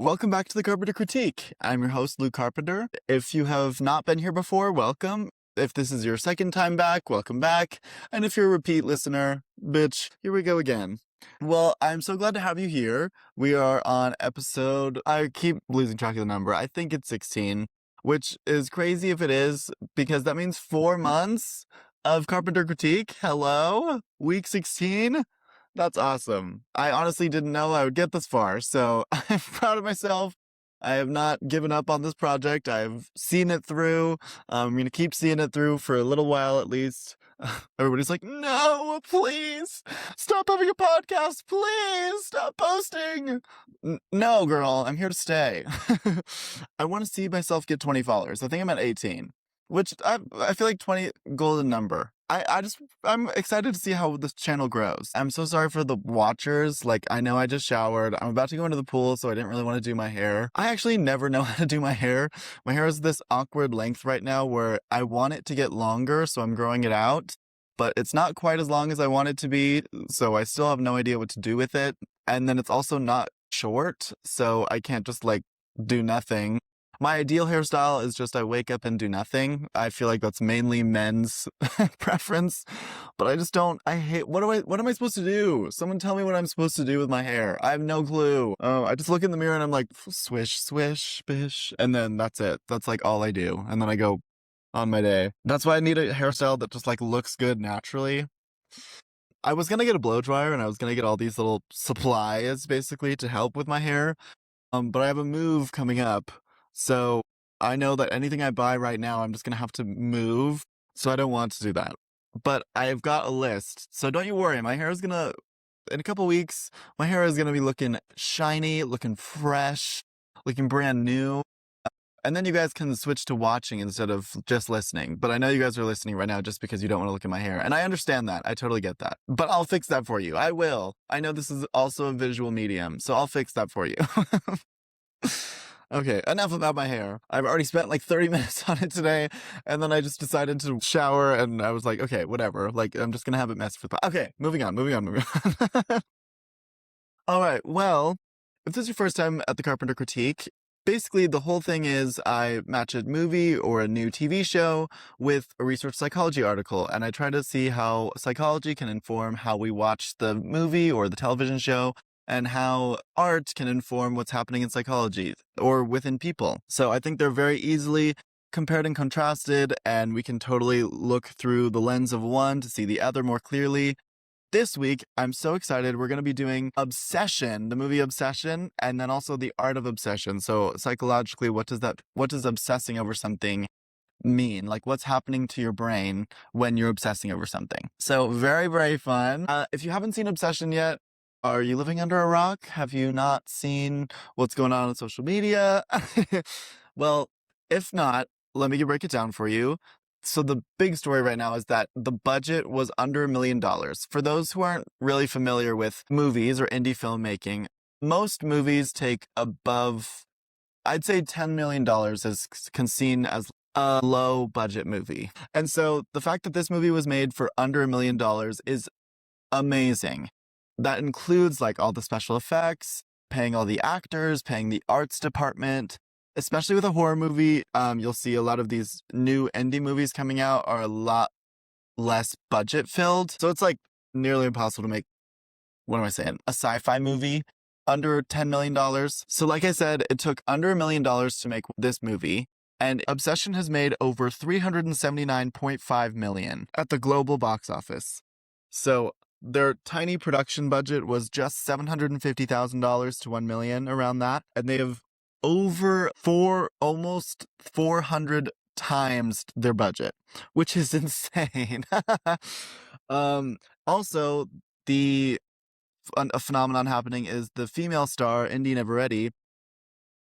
Welcome back to the Carpenter Critique. I'm your host, Luke Carpenter. If you have not been here before, welcome. If this is your second time back, welcome back. And if you're a repeat listener, bitch, here we go again. Well, I'm so glad to have you here. We are on episode, I keep losing track of the number. I think it's 16, which is crazy if it is, because that means 4 months of Carpenter Critique. Hello? Week 16? That's awesome. I honestly didn't know I would get this far, so I'm proud of myself. I have not given up on this project. I've seen it through. I'm going to keep seeing it through for a little while at least. Everybody's like, no, please, stop having a podcast. Please, stop posting. No, girl, I'm here to stay. I want to see myself get 20 followers. I think I'm at 18, which I feel like 20, golden number. I'm excited to see how this channel grows. I'm so sorry for the watchers. Like, I know I just showered. I'm about to go into the pool, so I didn't really want to do my hair. I actually never know how to do my hair. My hair is this awkward length right now where I want it to get longer, so I'm growing it out. But it's not quite as long as I want it to be, so I still have no idea what to do with it. And then it's also not short, so I can't just, like, do nothing. My ideal hairstyle is just I wake up and do nothing. I feel like that's mainly men's preference, but I just don't, I hate, what am I supposed to do? Someone tell me what I'm supposed to do with my hair. I have no clue. I just look in the mirror and I'm like, swish, swish, bish, and then that's it. That's like all I do. And then I go on my day. That's why I need a hairstyle that just like looks good naturally. I was gonna get a blow dryer and I was gonna get all these little supplies basically to help with my hair. But I have a move coming up. So I know that anything I buy right now, I'm just going to have to move. So I don't want to do that. But I've got a list. So don't you worry. My hair is going to, in a couple weeks, my hair is going to be looking shiny, looking fresh, looking brand new. And then you guys can switch to watching instead of just listening. But I know you guys are listening right now just because you don't want to look at my hair. And I understand that. I totally get that. But I'll fix that for you. I will. I know this is also a visual medium. So I'll fix that for you. Okay, enough about my hair. I've already spent like 30 minutes on it today, and then I just decided to shower, and I was like, okay, whatever. Like, I'm just gonna have it messed with. Okay, moving on. All right, well, if this is your first time at the Carpenter Critique, basically the whole thing is I match a movie or a new TV show with a research psychology article, and I try to see how psychology can inform how we watch the movie or the television show, and how art can inform what's happening in psychology or within people. So I think they're very easily compared and contrasted, and we can totally look through the lens of one to see the other more clearly. This week, I'm so excited. We're going to be doing Obsession, the movie Obsession, and then also the art of obsession. So psychologically, what does obsessing over something mean? Like, what's happening to your brain when you're obsessing over something? So very, very fun. If you haven't seen Obsession yet, are you living under a rock? Have you not seen what's going on social media? Well, if not, let me break it down for you. So the big story right now is that the budget was under $1 million. For those who aren't really familiar with movies or indie filmmaking, most movies take above, I'd say $10 million is seen as a low budget movie. And so the fact that this movie was made for under $1 million is amazing. That includes like all the special effects, paying all the actors, paying the arts department. Especially with a horror movie, you'll see a lot of these new indie movies coming out are a lot less budget filled. So it's like nearly impossible to make, a sci-fi movie under $10 million. So like I said, it took under $1 million to make this movie. And Obsession has made over $379.5 million at the global box office. So their tiny production budget was just $750,000 to $1 million, around that. And they have almost 400 times their budget, which is insane. Also, a phenomenon happening is the female star, Indy Neveretti,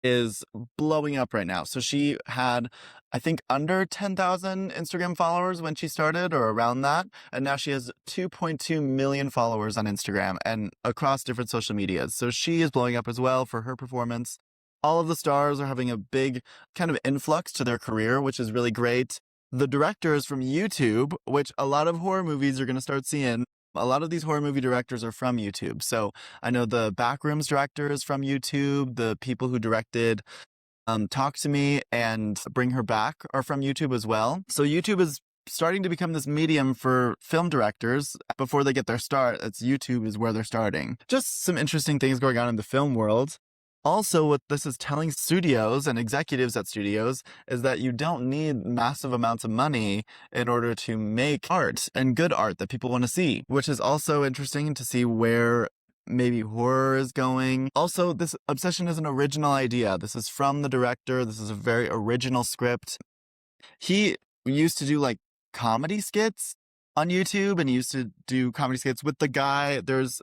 is blowing up right now. So she had, I think, under 10,000 Instagram followers when she started, or around that. And now she has 2.2 million followers on Instagram and across different social medias. So she is blowing up as well for her performance. All of the stars are having a big kind of influx to their career, which is really great. The directors from YouTube, which a lot of horror movies are going to start seeing, A lot of these horror movie directors are from YouTube. So I know the Backrooms director is from YouTube. The people who directed Talk to Me and Bring Her Back are from YouTube as well. So YouTube is starting to become this medium for film directors. Before they get their start, it's YouTube is where they're starting. Just some interesting things going on in the film world. Also, what this is telling studios and executives at studios is that you don't need massive amounts of money in order to make art and good art that people want to see, which is also interesting to see where maybe horror is going. Also, this Obsession is an original idea. This is from the director. This is a very original script. He used to do like comedy skits on YouTube, and he used to do comedy skits with the guy. There's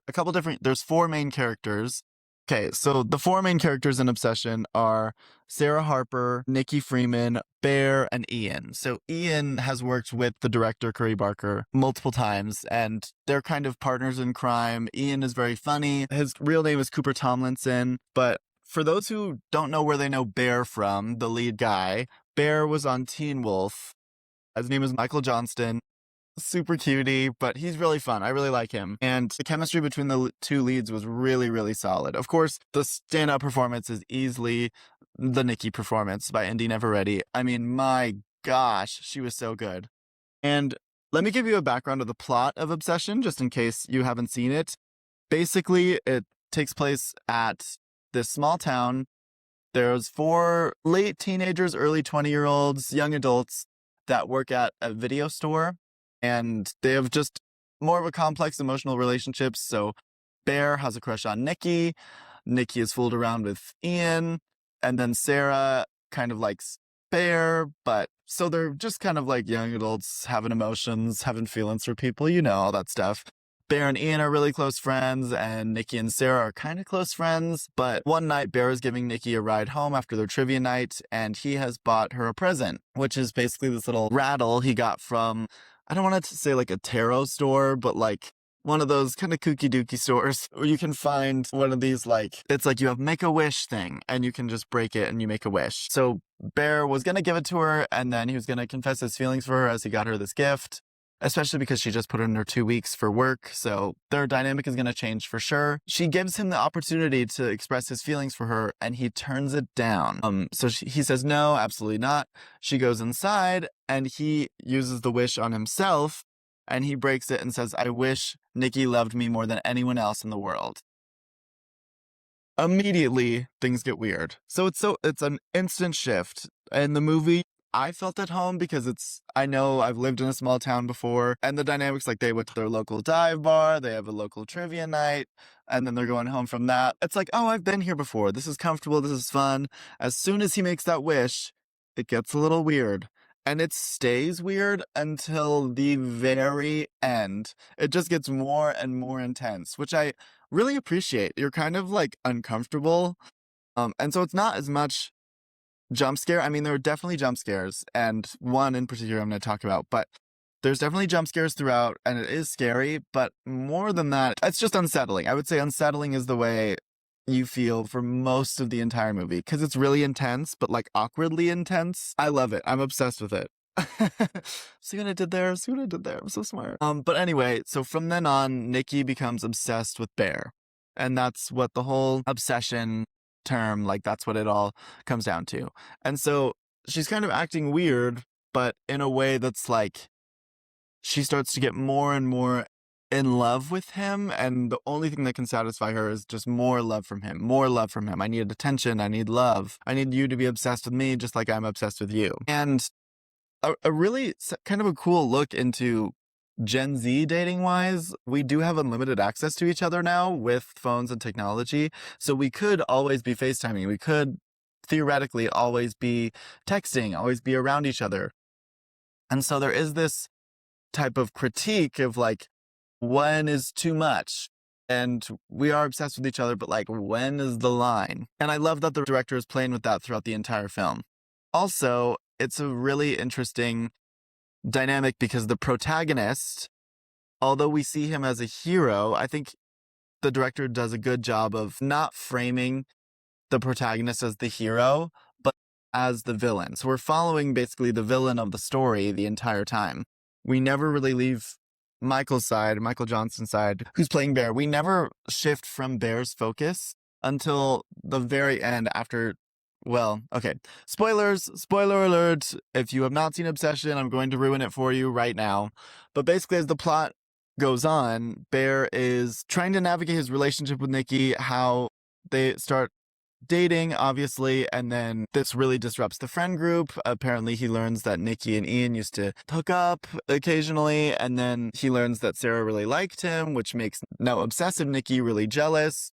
four main characters. Okay, so the four main characters in Obsession are Sarah Harper, Nikki Freeman, Bear, and Ian. So Ian has worked with the director, Curry Barker, multiple times, and they're kind of partners in crime. Ian is very funny. His real name is Cooper Tomlinson, but for those who don't know where they know Bear from, the lead guy, Bear was on Teen Wolf. His name is Michael Johnston. Super cutie, but he's really fun. I really like him. And the chemistry between the two leads was really, really solid. Of course, the standout performance is easily the Nikki performance by Indy Neveready. I mean, my gosh, she was so good. And let me give you a background of the plot of Obsession, just in case you haven't seen it. Basically, it takes place at this small town. There's four late teenagers, early 20-year-olds, young adults that work at a video store. And they have just more of a complex emotional relationships. So Bear has a crush on Nikki. Nikki is fooled around with Ian. And then Sarah kind of likes Bear. But so they're just kind of like young adults having emotions, having feelings for people, you know, all that stuff. Bear and Ian are really close friends, and Nikki and Sarah are kind of close friends. But one night, Bear is giving Nikki a ride home after their trivia night, and he has bought her a present, which is basically this little rattle he got from, I don't want to say like a tarot store, but like one of those kind of kooky dooky stores where you can find one of these, like, it's like you have Make-A-Wish thing and you can just break it and you make a wish. So Bear was going to give it to her, and then he was going to confess his feelings for her as he got her this gift, especially because she just put in her 2 weeks for work. So their dynamic is going to change for sure. She gives him the opportunity to express his feelings for her, and he turns it down. He says, no, absolutely not. She goes inside, and he uses the wish on himself, and he breaks it and says, I wish Nikki loved me more than anyone else in the world. Immediately, things get weird. So it's an instant shift. In the movie, I felt at home because I know I've lived in a small town before, and the dynamics, like, they went to their local dive bar, they have a local trivia night, and then they're going home from that. It's like, oh, I've been here before. This is comfortable. This is fun. As soon as he makes that wish, it gets a little weird. And it stays weird until the very end. It just gets more and more intense, which I really appreciate. You're kind of like uncomfortable. And so it's not as much jump scare. I mean, there are definitely jump scares, and one in particular I'm going to talk about, but there's definitely jump scares throughout, and it is scary, but more than that, it's just unsettling. I would say unsettling is the way you feel for most of the entire movie, because it's really intense, but like awkwardly intense. I love it. I'm obsessed with it. See what I did there? See what I did there? I'm so smart. But anyway, so from then on, Nikki becomes obsessed with Bear, and that's what the whole obsession term, like, that's what it all comes down to. And so she's kind of acting weird, but in a way that's like, she starts to get more and more in love with him, and the only thing that can satisfy her is just more love from him. More love from him. I need attention. I need love. I need you to be obsessed with me just like I'm obsessed with you. And a really kind of a cool look into Gen Z dating wise. We do have unlimited access to each other now with phones and technology. So we could always be FaceTiming. We could theoretically always be texting, always be around each other. And so there is this type of critique of like, when is too much? And we are obsessed with each other, but like, when is the line? And I love that the director is playing with that throughout the entire film. Also, it's a really interesting dynamic because the protagonist, although we see him as a hero, I think the director does a good job of not framing the protagonist as the hero, but as the villain. So we're following basically the villain of the story the entire time. We never really leave Michael's side, Michael Johnson's side, who's playing Bear. We never shift from Bear's focus until the very end after, well, okay. Spoilers, spoiler alert. If you have not seen Obsession, I'm going to ruin it for you right now. But basically, as the plot goes on, Bear is trying to navigate his relationship with Nikki, how they start dating, obviously, and then this really disrupts the friend group. Apparently, he learns that Nikki and Ian used to hook up occasionally, and then he learns that Sarah really liked him, which makes now obsessive Nikki really jealous.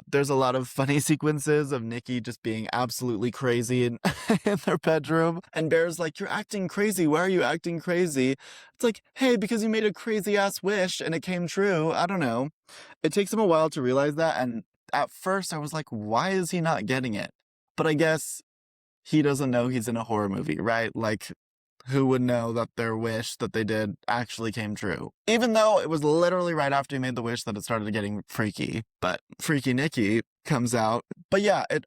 There's a lot of funny sequences of Nikki just being absolutely crazy in, in their bedroom. And Bear's like, "You're acting crazy. Why are you acting crazy?" It's like, hey, because you made a crazy ass wish and it came true. I don't know. It takes him a while to realize that. And at first I was like, why is he not getting it? But I guess he doesn't know he's in a horror movie, right? Like, who would know that their wish that they did actually came true? Even though it was literally right after he made the wish that it started getting freaky. But Freaky Nikki comes out. But yeah, it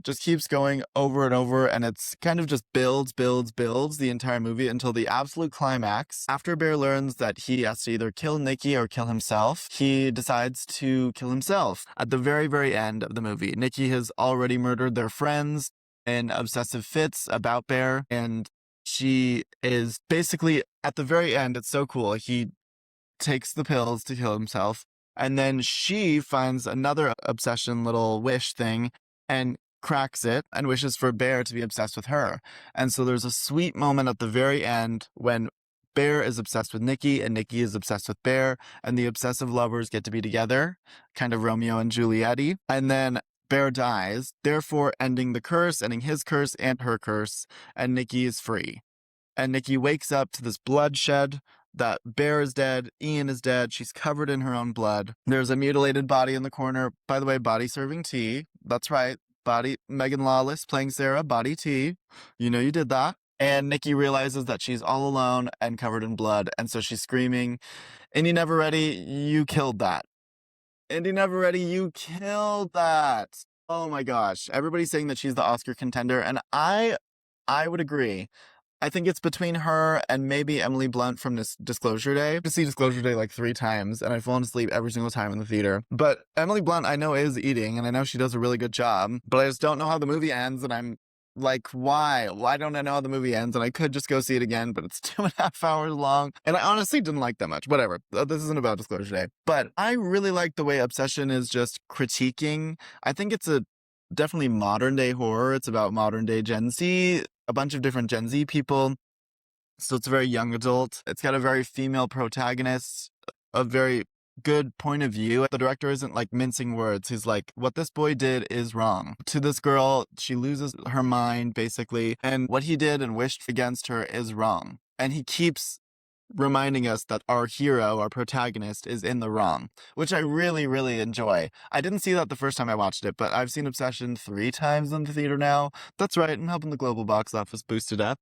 just keeps going over and over, and it's kind of just builds the entire movie until the absolute climax. After Bear learns that he has to either kill Nikki or kill himself, he decides to kill himself. At the very, very end of the movie, Nikki has already murdered their friends in obsessive fits about Bear, and she is basically, at the very end, it's so cool. He takes the pills to kill himself, and then she finds another obsession little wish thing and cracks it and wishes for Bear to be obsessed with her. And so there's a sweet moment at the very end when Bear is obsessed with Nikki and Nikki is obsessed with Bear, and the obsessive lovers get to be together, kind of Romeo and Juliet-y. And then Bear dies, therefore ending the curse, ending his curse and her curse, and Nikki is free. And Nikki wakes up to this bloodshed, that Bear is dead, Ian is dead, she's covered in her own blood. There's a mutilated body in the corner. By the way, body serving tea. That's right, body, Megan Lawless playing Sarah, body tea. You know you did that. And Nikki realizes that she's all alone and covered in blood, and so she's screaming, "Indy Never Ready, you killed that. Indy Never Ready, you killed that." Oh my gosh. Everybody's saying that she's the Oscar contender, and I would agree. I think it's between her and maybe Emily Blunt from Disclosure Day. I've seen Disclosure Day like 3 times, and I've fallen asleep every single time in the theater. But Emily Blunt, I know, is eating, and I know she does a really good job, but I just don't know how the movie ends, and I'm like, why? Why don't I know how the movie ends? And I could just go see it again, but it's 2.5 hours long, and I honestly didn't like that much. Whatever. This isn't about Disclosure Day. But I really like the way Obsession is just critiquing. I think it's a definitely modern day horror. It's about modern day Gen Z, a bunch of different Gen Z people. So it's a very young adult. It's got a very female protagonist, a very good point of view. The director isn't like mincing words. He's like, what this boy did is wrong. To this girl, she loses her mind basically, and what he did and wished against her is wrong. And he keeps reminding us that our hero, our protagonist, is in the wrong, which I really, really enjoy. I didn't see that the first time I watched it, but I've seen Obsession 3 times in the theater now. That's right, I'm helping the global box office boost it up.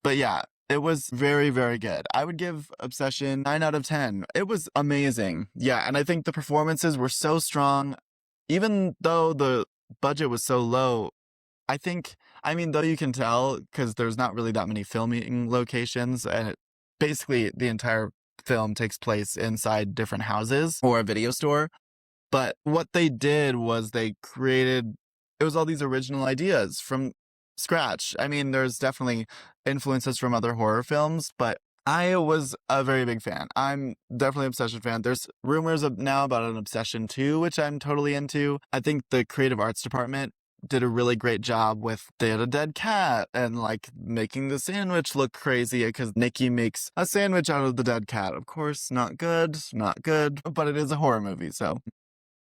But yeah, it was very, very good. I would give Obsession 9 out of 10. It was amazing. Yeah, and I think the performances were so strong. Even though the budget was so low, though you can tell, because there's not really that many filming locations, and basically the entire film takes place inside different houses or a video store. But what they did was it was all these original ideas from scratch. I mean, there's definitely influences from other horror films, but I was a very big fan. I'm definitely an Obsession fan. There's rumors now about an Obsession 2, which I'm totally into. I think the creative arts department did a really great job with, they had a dead cat and like making the sandwich look crazy because Nikki makes a sandwich out of the dead cat. Of course, not good, but it is a horror movie, so.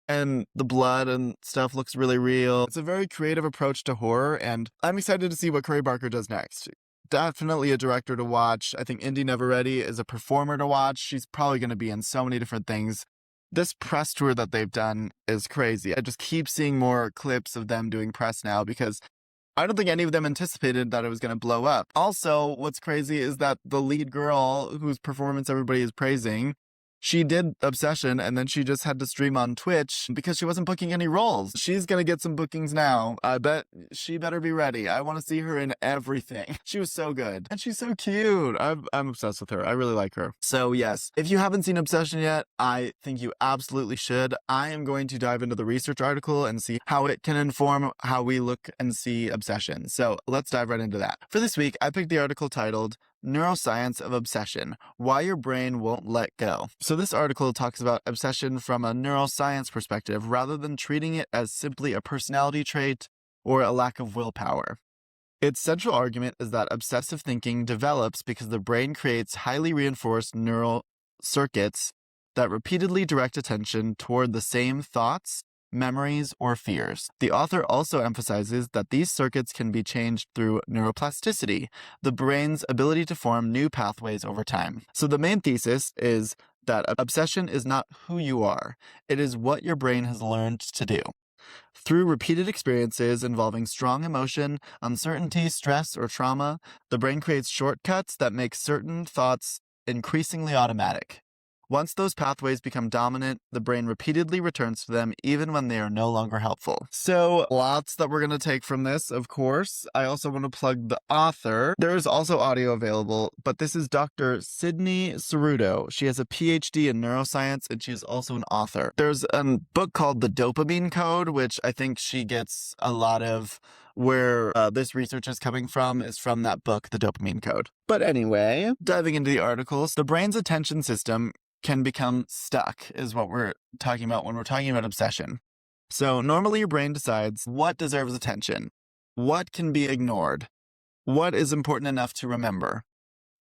And the blood and stuff looks really real. It's a very creative approach to horror, and I'm excited to see what Corey Barker does next. Definitely a director to watch. I think Indy Never Ready is a performer to watch. She's probably going to be in so many different things. This press tour that they've done is crazy. I just keep seeing more clips of them doing press now because I don't think any of them anticipated that it was going to blow up. Also, what's crazy is that the lead girl, whose performance everybody is praising, She did Obsession, and then she just had to stream on Twitch because she wasn't booking any roles. She's gonna get some bookings now. I bet she better be ready. I want to see her in everything. She was so good. And she's so cute. I'm obsessed with her. I really like her. So yes, if you haven't seen Obsession yet, I think you absolutely should. I am going to dive into the research article and see how it can inform how we look and see obsession. So let's dive right into that. For this week, I picked the article titled Neuroscience of Obsession, Why Your Brain Won't Let Go. So this article talks about obsession from a neuroscience perspective rather than treating it as simply a personality trait or a lack of willpower. Its central argument is that obsessive thinking develops because the brain creates highly reinforced neural circuits that repeatedly direct attention toward the same thoughts, memories, or fears. The author also emphasizes that these circuits can be changed through neuroplasticity, the brain's ability to form new pathways over time. So the main thesis is that obsession is not who you are, it is what your brain has learned to do. Through repeated experiences involving strong emotion, uncertainty, stress, or trauma, the brain creates shortcuts that make certain thoughts increasingly automatic. Once those pathways become dominant, the brain repeatedly returns to them even when they are no longer helpful. So, lots that we're going to take from this, of course. I also want to plug the author. There is also audio available, but this is Dr. Sydney Ceruto. She has a PhD in neuroscience, and she is also an author. There's a book called The Dopamine Code, which I think she gets a lot of where this research is coming from is from that book, The Dopamine Code. But anyway, diving into the articles, the brain's attention system can become stuck is what we're talking about when we're talking about obsession. So normally your brain decides what deserves attention, what can be ignored, what is important enough to remember.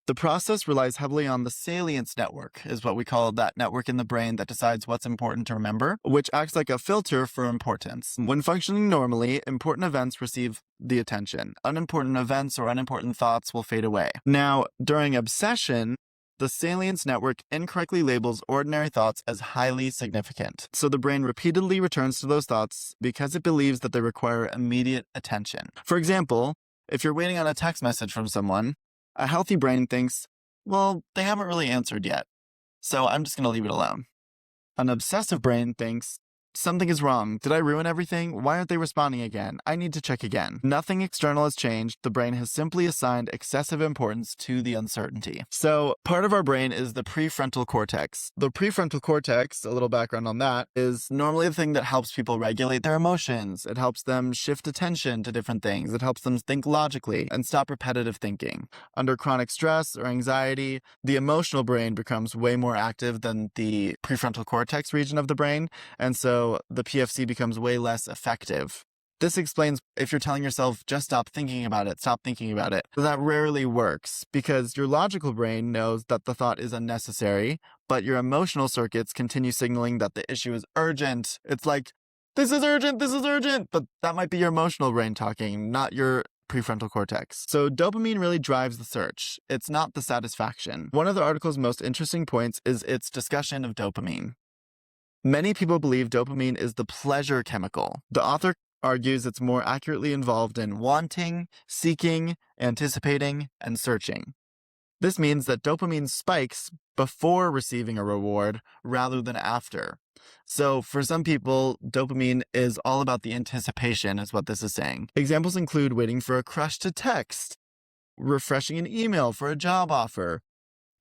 The process relies heavily on the salience network, is what we call that network in the brain that decides what's important to remember, which acts like a filter for importance. When functioning normally, important events receive the attention. Unimportant events or unimportant thoughts will fade away. Now, during obsession, the salience network incorrectly labels ordinary thoughts as highly significant. So the brain repeatedly returns to those thoughts because it believes that they require immediate attention. For example, if you're waiting on a text message from someone, a healthy brain thinks, well, they haven't really answered yet, so I'm just going to leave it alone. An obsessive brain thinks, something is wrong. Did I ruin everything? Why aren't they responding again? I need to check again. Nothing external has changed. The brain has simply assigned excessive importance to the uncertainty. So part of our brain is the prefrontal cortex. The prefrontal cortex, a little background on that, is normally the thing that helps people regulate their emotions. It helps them shift attention to different things. It helps them think logically and stop repetitive thinking. Under chronic stress or anxiety, the emotional brain becomes way more active than the prefrontal cortex region of the brain. And so the PFC becomes way less effective. This explains if you're telling yourself, just stop thinking about it, that rarely works because your logical brain knows that the thought is unnecessary, but your emotional circuits continue signaling that the issue is urgent. It's like, this is urgent, but that might be your emotional brain talking, not your prefrontal cortex. So dopamine really drives the search. It's not the satisfaction. One of the article's most interesting points is its discussion of dopamine. Many people believe dopamine is the pleasure chemical. The author argues it's more accurately involved in wanting, seeking, anticipating, and searching. This means that dopamine spikes before receiving a reward rather than after. So for some people, dopamine is all about the anticipation, is what this is saying. Examples include waiting for a crush to text, refreshing an email for a job offer,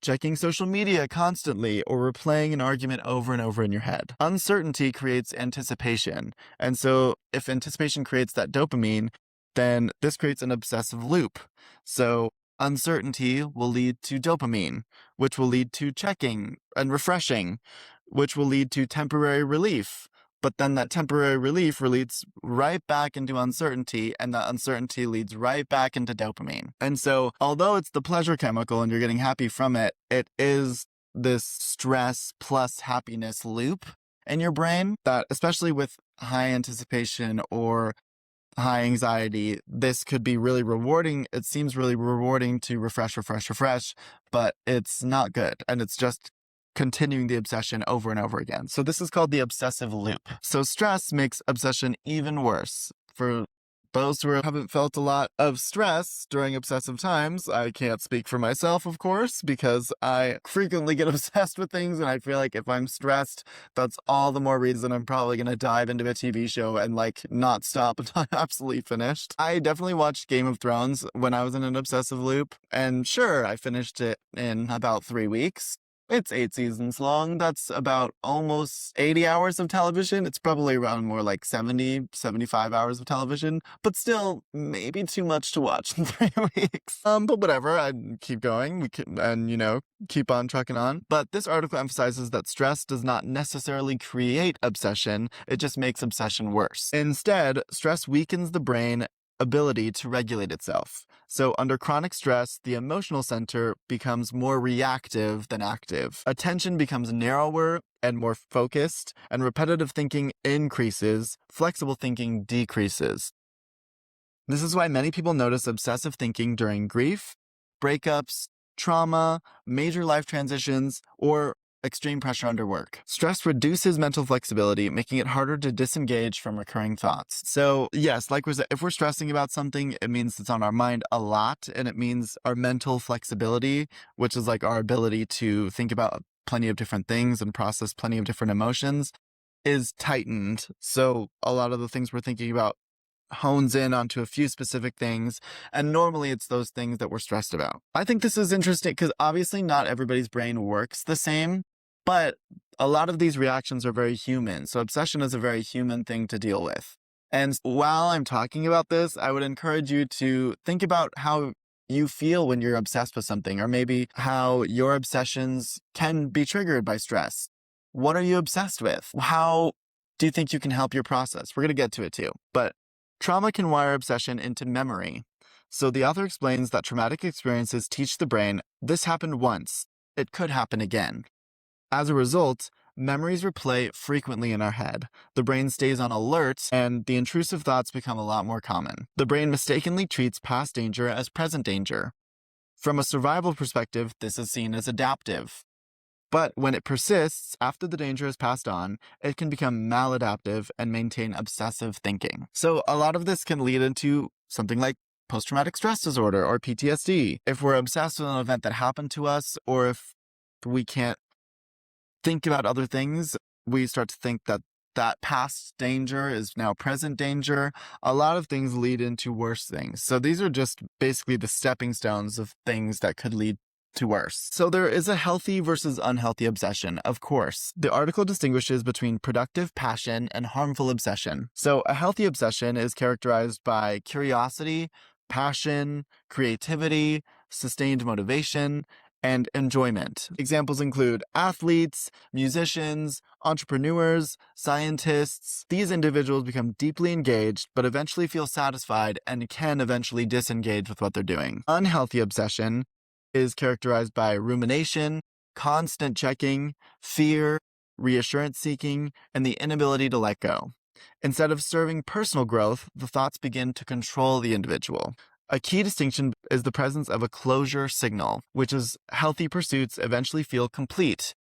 checking social media constantly, or replaying an argument over and over in your head. Uncertainty creates anticipation. And so if anticipation creates that dopamine, then this creates an obsessive loop. So uncertainty will lead to dopamine, which will lead to checking and refreshing, which will lead to temporary relief. But then that temporary relief leads right back into uncertainty, and that uncertainty leads right back into dopamine. And so, although it's the pleasure chemical and you're getting happy from it, it is this stress plus happiness loop in your brain that, especially with high anticipation or high anxiety, this could be really rewarding. It seems really rewarding to refresh, but it's not good. And it's just continuing the obsession over and over again. So this is called the obsessive loop. So stress makes obsession even worse for those who haven't felt a lot of stress during obsessive times, I can't speak for myself, of course, because I frequently get obsessed with things, and I feel like if I'm stressed, that's all the more reason I'm probably going to dive into a TV show and, like, not stop until I'm absolutely finished. I definitely watched Game of Thrones when I was in an obsessive loop, and sure, I finished it in about 3 weeks. It's 8 seasons long. That's about almost 80 hours of television. It's probably around more like 70, 75 hours of television, but still maybe too much to watch in 3 weeks. But whatever, I'd keep going. And keep on trucking on. But this article emphasizes that stress does not necessarily create obsession. It just makes obsession worse. Instead, stress weakens the brain ability to regulate itself. So under chronic stress, the emotional center becomes more reactive than active. Attention becomes narrower and more focused, and repetitive thinking increases, flexible thinking decreases. This is why many people notice obsessive thinking during grief, breakups, trauma, major life transitions, or extreme pressure under work. Stress reduces mental flexibility, making it harder to disengage from recurring thoughts. So yes, like we said, if we're stressing about something, it means it's on our mind a lot, and it means our mental flexibility, which is like our ability to think about plenty of different things and process plenty of different emotions, is tightened. So a lot of the things we're thinking about hones in onto a few specific things, and normally it's those things that we're stressed about. I think this is interesting because obviously not everybody's brain works the same, but a lot of these reactions are very human. So obsession is a very human thing to deal with. And while I'm talking about this, I would encourage you to think about how you feel when you're obsessed with something, or maybe how your obsessions can be triggered by stress. What are you obsessed with? How do you think you can help your process? We're going to get to it too, but trauma can wire obsession into memory. So the author explains that traumatic experiences teach the brain, this happened once, it could happen again. As a result, memories replay frequently in our head. The brain stays on alert, and the intrusive thoughts become a lot more common. The brain mistakenly treats past danger as present danger. From a survival perspective, this is seen as adaptive. But when it persists after the danger has passed on, it can become maladaptive and maintain obsessive thinking. So a lot of this can lead into something like post-traumatic stress disorder or PTSD. If we're obsessed with an event that happened to us, or if we can't think about other things, we start to think that past danger is now present danger. A lot of things lead into worse things. So these are just basically the stepping stones of things that could lead to worse. So there is a healthy versus unhealthy obsession, of course. The article distinguishes between productive passion and harmful obsession. So a healthy obsession is characterized by curiosity, passion, creativity, sustained motivation, and enjoyment. Examples include athletes, musicians, entrepreneurs, scientists. These individuals become deeply engaged, but eventually feel satisfied and can eventually disengage with what they're doing. Unhealthy obsession is characterized by rumination, constant checking, fear, reassurance seeking, and the inability to let go. Instead of serving personal growth, the thoughts begin to control the individual. A key distinction is the presence of a closure signal, which is healthy pursuits eventually feel complete,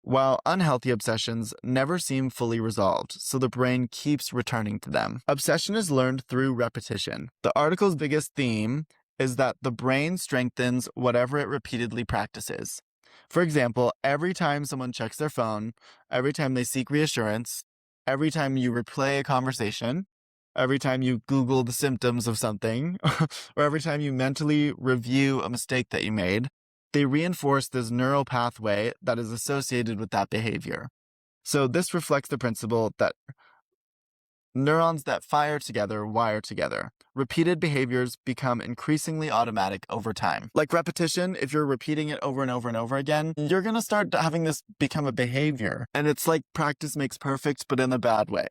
while unhealthy obsessions never seem fully resolved, so the brain keeps returning to them. Obsession is learned through repetition. The article's biggest theme is that the brain strengthens whatever it repeatedly practices. For example, every time someone checks their phone, every time they seek reassurance, every time you replay a conversation, every time you Google the symptoms of something, or every time you mentally review a mistake that you made, they reinforce this neural pathway that is associated with that behavior. So this reflects the principle that neurons that fire together wire together. Repeated behaviors become increasingly automatic over time. Like repetition, if you're repeating it over and over and over again, you're going to start having this become a behavior. And it's like practice makes perfect, but in a bad way.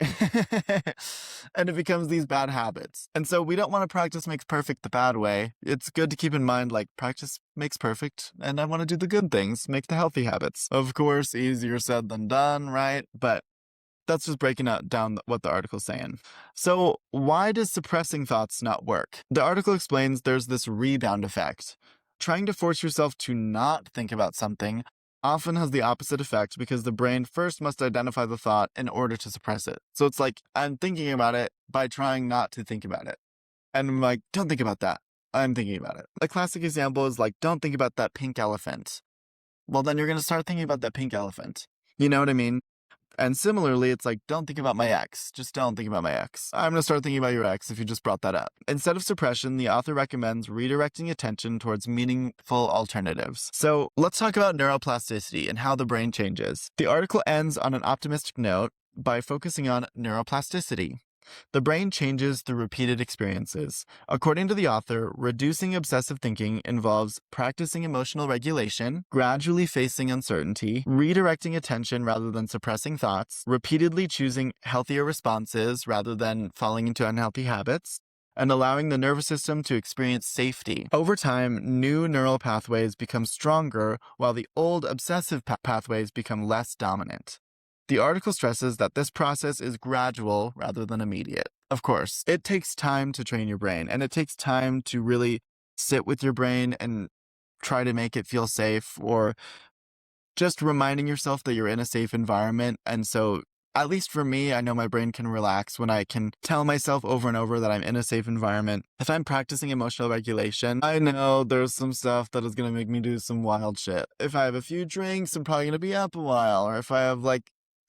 And it becomes these bad habits. And so we don't want to practice makes perfect the bad way. It's good to keep in mind, like, practice makes perfect, and I want to do the good things, make the healthy habits. Of course, easier said than done, right? But that's just breaking down what the article's saying. So why does suppressing thoughts not work? The article explains there's this rebound effect. Trying to force yourself to not think about something often has the opposite effect because the brain first must identify the thought in order to suppress it. So it's like I'm thinking about it by trying not to think about it. And I'm like, don't think about that. I'm thinking about it. A classic example is like, don't think about that pink elephant. Well, then you're going to start thinking about that pink elephant. You know what I mean? And similarly, it's like, don't think about my ex. Just don't think about my ex. I'm going to start thinking about your ex if you just brought that up. Instead of suppression, the author recommends redirecting attention towards meaningful alternatives. So let's talk about neuroplasticity and how the brain changes. The article ends on an optimistic note by focusing on neuroplasticity. The brain changes through repeated experiences. According to the author, reducing obsessive thinking involves practicing emotional regulation, gradually facing uncertainty, redirecting attention rather than suppressing thoughts, repeatedly choosing healthier responses rather than falling into unhealthy habits, and allowing the nervous system to experience safety. Over time, new neural pathways become stronger while the old obsessive pathways become less dominant. The article stresses that this process is gradual rather than immediate. Of course, it takes time to train your brain, and it takes time to really sit with your brain and try to make it feel safe, or just reminding yourself that you're in a safe environment. And so, at least for me, I know my brain can relax when I can tell myself over and over that I'm in a safe environment. If I'm practicing emotional regulation, I know there's some stuff that is going to make me do some wild shit. If I have a few drinks, I'm probably going to be up a while. Or if I have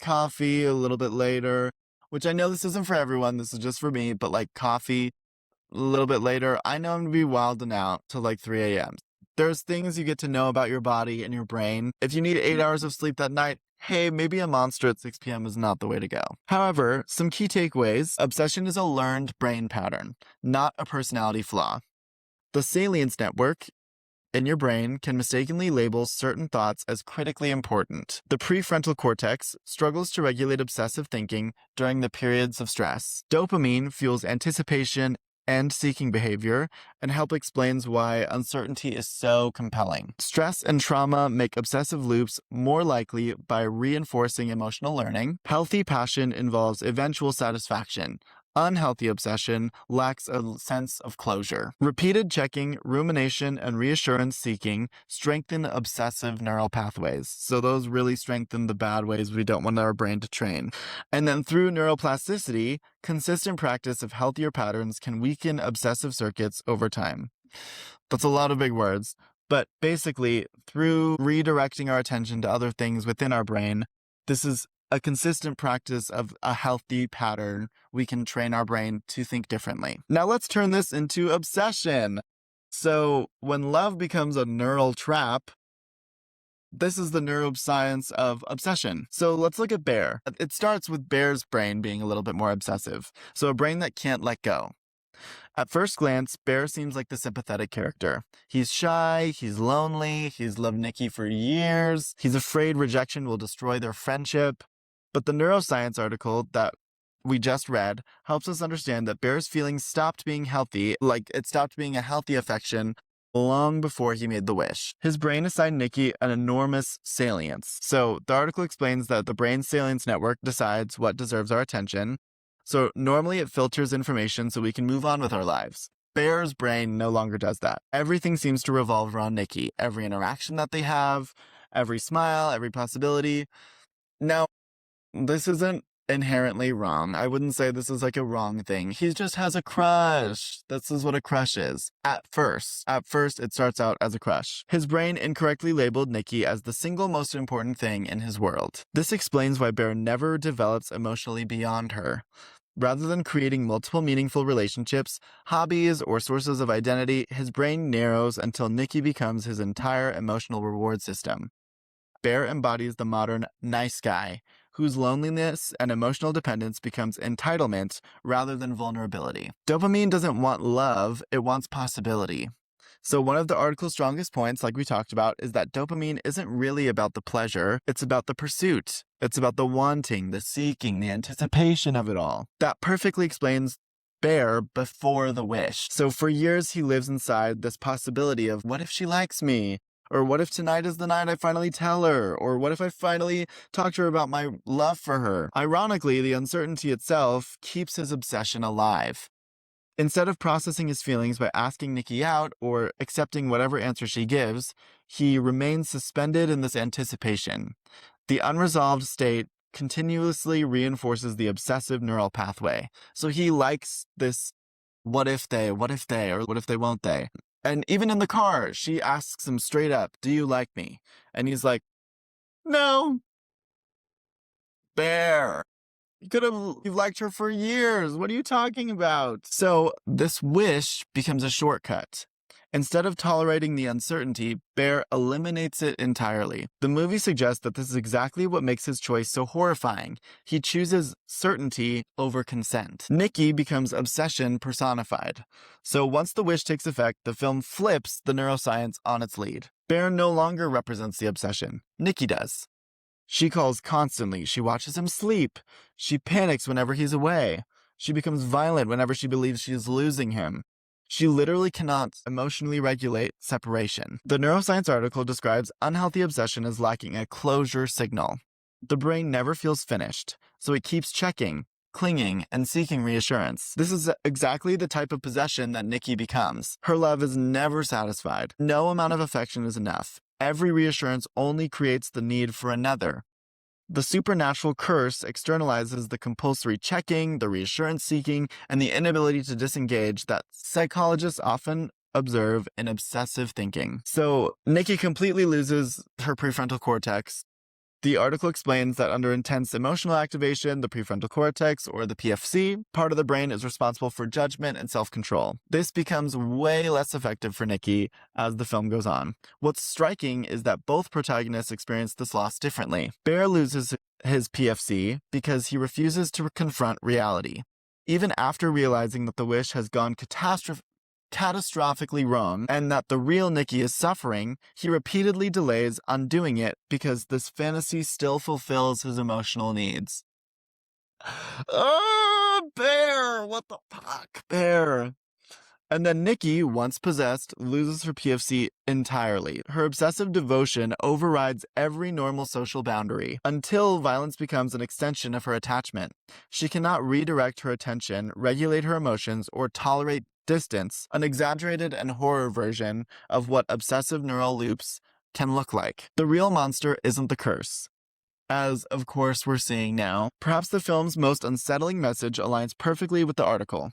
coffee a little bit later, which I know this isn't for everyone, this is just for me, but coffee a little bit later, I know I'm gonna be wilding out till 3 a.m. There's things you get to know about your body and your brain. If you need 8 hours of sleep that night, hey, maybe a monster at 6 p.m. is not the way to go. However, some key takeaways: obsession is a learned brain pattern, not a personality flaw. The salience network in your brain can mistakenly label certain thoughts as critically important. The prefrontal cortex struggles to regulate obsessive thinking during the periods of stress. Dopamine fuels anticipation and seeking behavior, and help explains why uncertainty is so compelling. Stress and trauma make obsessive loops more likely by reinforcing emotional learning. Healthy passion involves eventual satisfaction. Unhealthy obsession lacks a sense of closure. Repeated checking, rumination, and reassurance seeking strengthen obsessive neural pathways. So those really strengthen the bad ways we don't want our brain to train. And then through neuroplasticity, consistent practice of healthier patterns can weaken obsessive circuits over time. That's a lot of big words. But basically, through redirecting our attention to other things within our brain, this is a consistent practice of a healthy pattern. We can train our brain to think differently. Now let's turn this into obsession. So when love becomes a neural trap, this is the neuroscience of obsession. So let's look at Bear. It starts with Bear's brain being a little bit more obsessive. So a brain that can't let go. At first glance, Bear seems like the sympathetic character. He's shy, he's lonely, he's loved Nikki for years, he's afraid rejection will destroy their friendship. But the neuroscience article that we just read helps us understand that Bear's feelings stopped being healthy, it stopped being a healthy affection long before he made the wish. His brain assigned Nikki an enormous salience. So the article explains that the brain salience network decides what deserves our attention. So normally it filters information so we can move on with our lives. Bear's brain no longer does that. Everything seems to revolve around Nikki. Every interaction that they have, every smile, every possibility. Now, this isn't inherently wrong. I wouldn't say this is a wrong thing. He just has a crush. This is what a crush is. At first, it starts out as a crush. His brain incorrectly labeled Nikki as the single most important thing in his world. This explains why Bear never develops emotionally beyond her. Rather than creating multiple meaningful relationships, hobbies, or sources of identity, his brain narrows until Nikki becomes his entire emotional reward system. Bear embodies the modern nice guy, whose loneliness and emotional dependence becomes entitlement rather than vulnerability. Dopamine doesn't want love, it wants possibility. So one of the article's strongest points, like we talked about, is that dopamine isn't really about the pleasure, it's about the pursuit. It's about the wanting, the seeking, the anticipation of it all. That perfectly explains Bear before the wish. So for years he lives inside this possibility of, what if she likes me? Or what if tonight is the night I finally tell her? Or what if I finally talk to her about my love for her? Ironically, the uncertainty itself keeps his obsession alive. Instead of processing his feelings by asking Nikki out or accepting whatever answer she gives, he remains suspended in this anticipation. The unresolved state continuously reinforces the obsessive neural pathway. So he likes this what if they, or what if they won't they? And even in the car, she asks him straight up, do you like me? And he's like, no. Bear. You've liked her for years. What are you talking about? So this wish becomes a shortcut. Instead of tolerating the uncertainty, Bear eliminates it entirely. The movie suggests that this is exactly what makes his choice so horrifying. He chooses certainty over consent. Nikki becomes obsession personified. So once the wish takes effect, the film flips the neuroscience on its lead. Bear no longer represents the obsession. Nikki does. She calls constantly. She watches him sleep. She panics whenever he's away. She becomes violent whenever she believes she is losing him. She literally cannot emotionally regulate separation. The neuroscience article describes unhealthy obsession as lacking a closure signal. The brain never feels finished, so it keeps checking, clinging, and seeking reassurance. This is exactly the type of possession that Nikki becomes. Her love is never satisfied. No amount of affection is enough. Every reassurance only creates the need for another. The supernatural curse externalizes the compulsory checking, the reassurance seeking, and the inability to disengage that psychologists often observe in obsessive thinking. So Nikki completely loses her prefrontal cortex. The article explains that under intense emotional activation, the prefrontal cortex, or the PFC, part of the brain is responsible for judgment and self-control. This becomes way less effective for Nikki as the film goes on. What's striking is that both protagonists experience this loss differently. Bear loses his PFC because he refuses to confront reality. Even after realizing that the wish has gone catastrophically wrong and that the real Nikki is suffering, he repeatedly delays undoing it because this fantasy still fulfills his emotional needs. Oh, Bear! What the fuck, Bear? And then Nikki, once possessed, loses her PFC entirely. Her obsessive devotion overrides every normal social boundary until violence becomes an extension of her attachment. She cannot redirect her attention, regulate her emotions, or tolerate distance, an exaggerated and horror version of what obsessive neural loops can look like. The real monster isn't the curse, as of course we're seeing now. Perhaps the film's most unsettling message aligns perfectly with the article.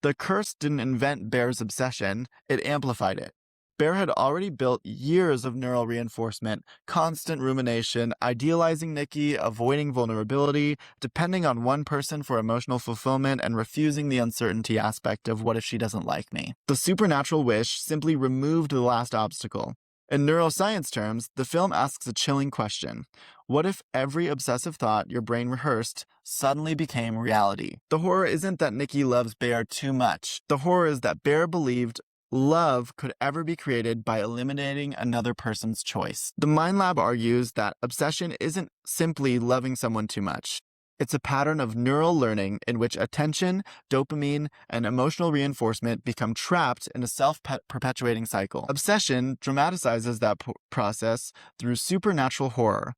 The curse didn't invent Bear's obsession, it amplified it. Bear had already built years of neural reinforcement, constant rumination, idealizing Nikki, avoiding vulnerability, depending on one person for emotional fulfillment, and refusing the uncertainty aspect of what if she doesn't like me. The supernatural wish simply removed the last obstacle. In neuroscience terms, the film asks a chilling question. What if every obsessive thought your brain rehearsed suddenly became reality? The horror isn't that Nikki loves Bear too much. The horror is that Bear believed love could ever be created by eliminating another person's choice. The Mind Lab argues that obsession isn't simply loving someone too much. It's a pattern of neural learning in which attention, dopamine, and emotional reinforcement become trapped in a self-perpetuating cycle. Obsession dramatizes that process through supernatural horror.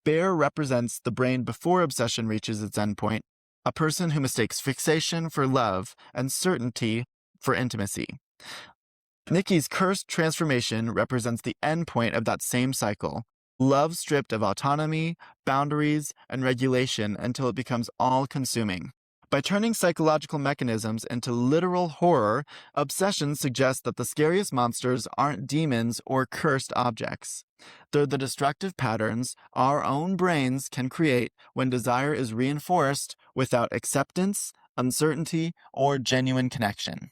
Bear represents the brain before obsession reaches its endpoint, a person who mistakes fixation for love and certainty for intimacy. Nikki's cursed transformation represents the endpoint of that same cycle. Love stripped of autonomy, boundaries, and regulation until it becomes all-consuming. By turning psychological mechanisms into literal horror, obsession suggests that the scariest monsters aren't demons or cursed objects. They're the destructive patterns our own brains can create when desire is reinforced without acceptance, uncertainty, or genuine connection.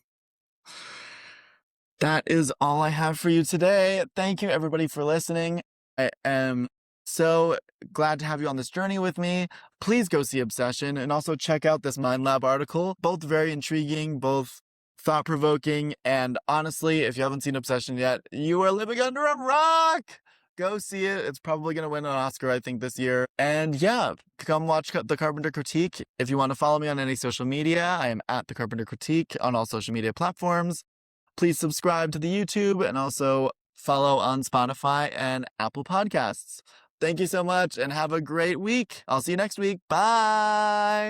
That is all I have for you today. Thank you, everybody, for listening. I am so glad to have you on this journey with me. Please go see Obsession and also check out this Mind Lab article. Both very intriguing, both thought-provoking, and honestly, if you haven't seen Obsession yet, you are living under a rock! Go see it. It's probably going to win an Oscar, I think, this year. And yeah, come watch the Carpenter Critique. If you want to follow me on any social media, I am at the Carpenter Critique on all social media platforms. Please subscribe to the YouTube and also follow on Spotify and Apple Podcasts. Thank you so much and have a great week. I'll see you next week. Bye.